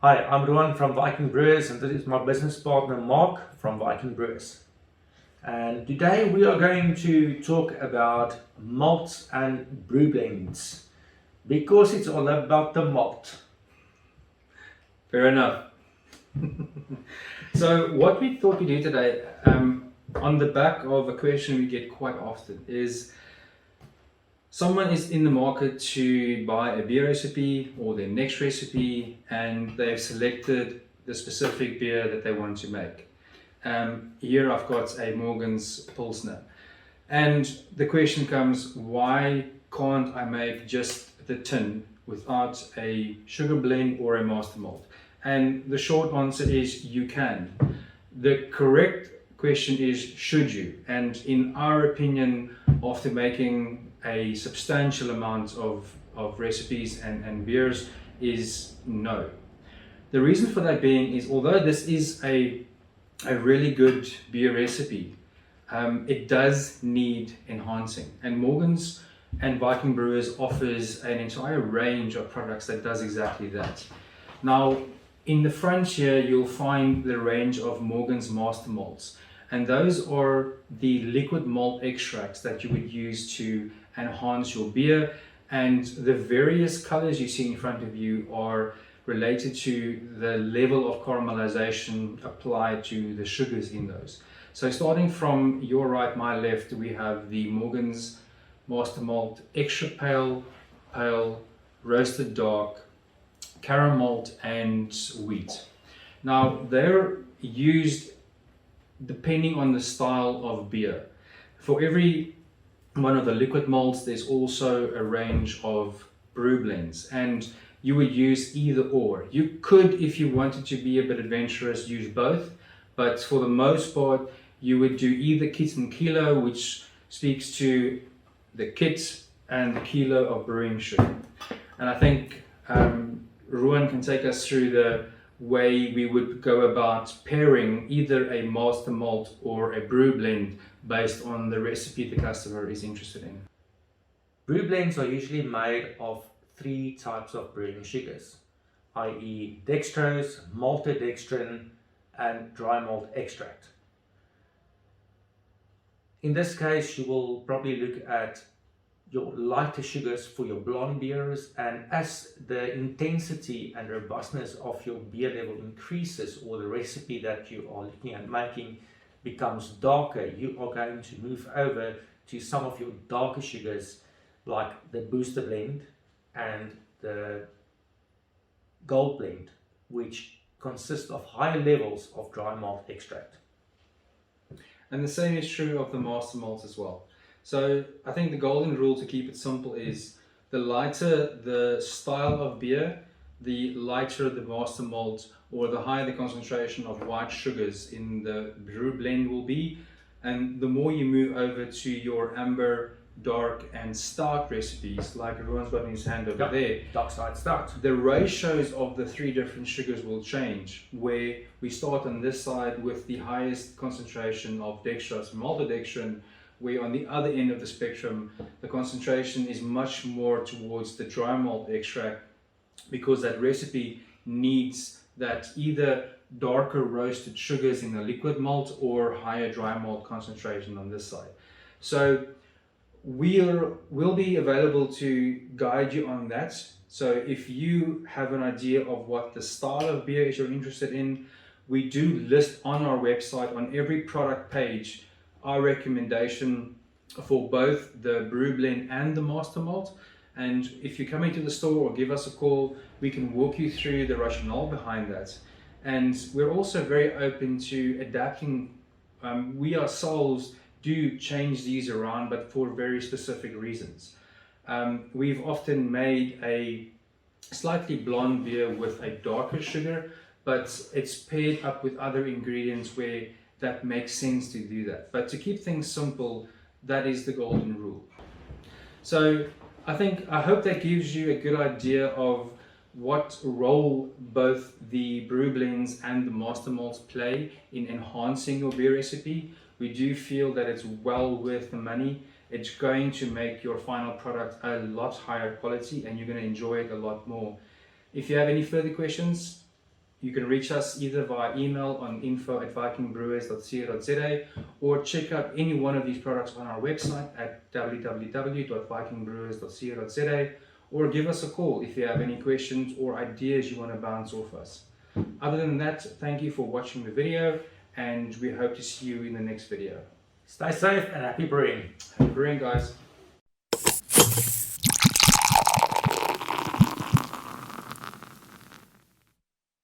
Hi, I'm Rohan from Viking Brewers, and this is my business partner Mark from Viking Brewers. And today we are going to talk about malts and brew blends because it's all about the malt. Fair enough. So what we thought we'd do today, on the back of a question we get quite often, is someone is in the market to buy a beer recipe or their next recipe, and they've selected the specific beer that they want to make. Here I've got a Morgan's Pilsner. And the question comes, why can't I make just the tin without a sugar blend or a master malt? And the short answer is you can. The correct question is, should you? And in our opinion, after making a substantial amount of recipes and beers, is no. The reason for that being is, although this is a really good beer recipe, it does need enhancing. And Morgan's and Viking Brewers offers an entire range of products that does exactly that. Now, in the front here, you'll find the range of Morgan's Master Malts. And those are the liquid malt extracts that you would use to enhance your beer. And the various colors you see in front of you are related to the level of caramelization applied to the sugars in those. So starting from your right, my left, we have the Morgan's Master Malt Extra Pale, Pale, Roasted Dark, Caramel and Wheat. Now they're used depending on the style of beer. For every one of the liquid malts, there's also a range of brew blends, and you would use either or. You could, if you wanted to be a bit adventurous, use both, but for the most part, you would do either kit and kilo, which speaks to the kit and the kilo of brewing sugar. And I think Rohan can take us through the way we would go about pairing either a master malt or a brew blend based on the recipe the customer is interested in. Brew blends are usually made of three types of brewing sugars, i.e. dextrose, maltodextrin, and dry malt extract. In this case, you will probably look at your lighter sugars for your blonde beers, and as the intensity and robustness of your beer level increases, or the recipe that you are looking at making becomes darker, you are going to move over to some of your darker sugars like the booster blend and the gold blend, which consist of higher levels of dry malt extract. And the same is true of the master malts as well. So I think the golden rule, to keep it simple, is the lighter the style of beer, the lighter the master malt, or the higher the concentration of white sugars in the brew blend will be. And the more you move over to your amber, dark and stout recipes, like Rohan's got in his hand over there, dark side stout, the ratios of the three different sugars will change, where we start on this side with the highest concentration of dextrose and maltodextrin, where on the other end of the spectrum the concentration is much more towards the dry malt extract, because that recipe needs that either darker roasted sugars in the liquid malt or higher dry malt concentration on this side. So we'll be available to guide you on that. So if you have an idea of what the style of beer is you're interested in, we do list on our website, on every product page, our recommendation for both the brew blend and the master malt. And if you come into the store or give us a call, we can walk you through the rationale behind that. And we're also very open to adapting. We ourselves do change these around, but for very specific reasons. We've often made a slightly blonde beer with a darker sugar, but it's paired up with other ingredients where that makes sense to do that. But to keep things simple, that is the golden rule. So I hope that gives you a good idea of what role both the brew blends and the master malts play in enhancing your beer recipe. We do feel that it's well worth the money. It's going to make your final product a lot higher quality, and you're going to enjoy it a lot more. If you have any further questions, You can reach us either via email on info@vikingbrewers.co.za or check out any one of these products on our website at www.vikingbrewers.co.za or give us a call if you have any questions or ideas you want to bounce off us. Other than that, thank you for watching the video and we hope to see you in the next video. Stay safe and happy brewing. Happy brewing, guys.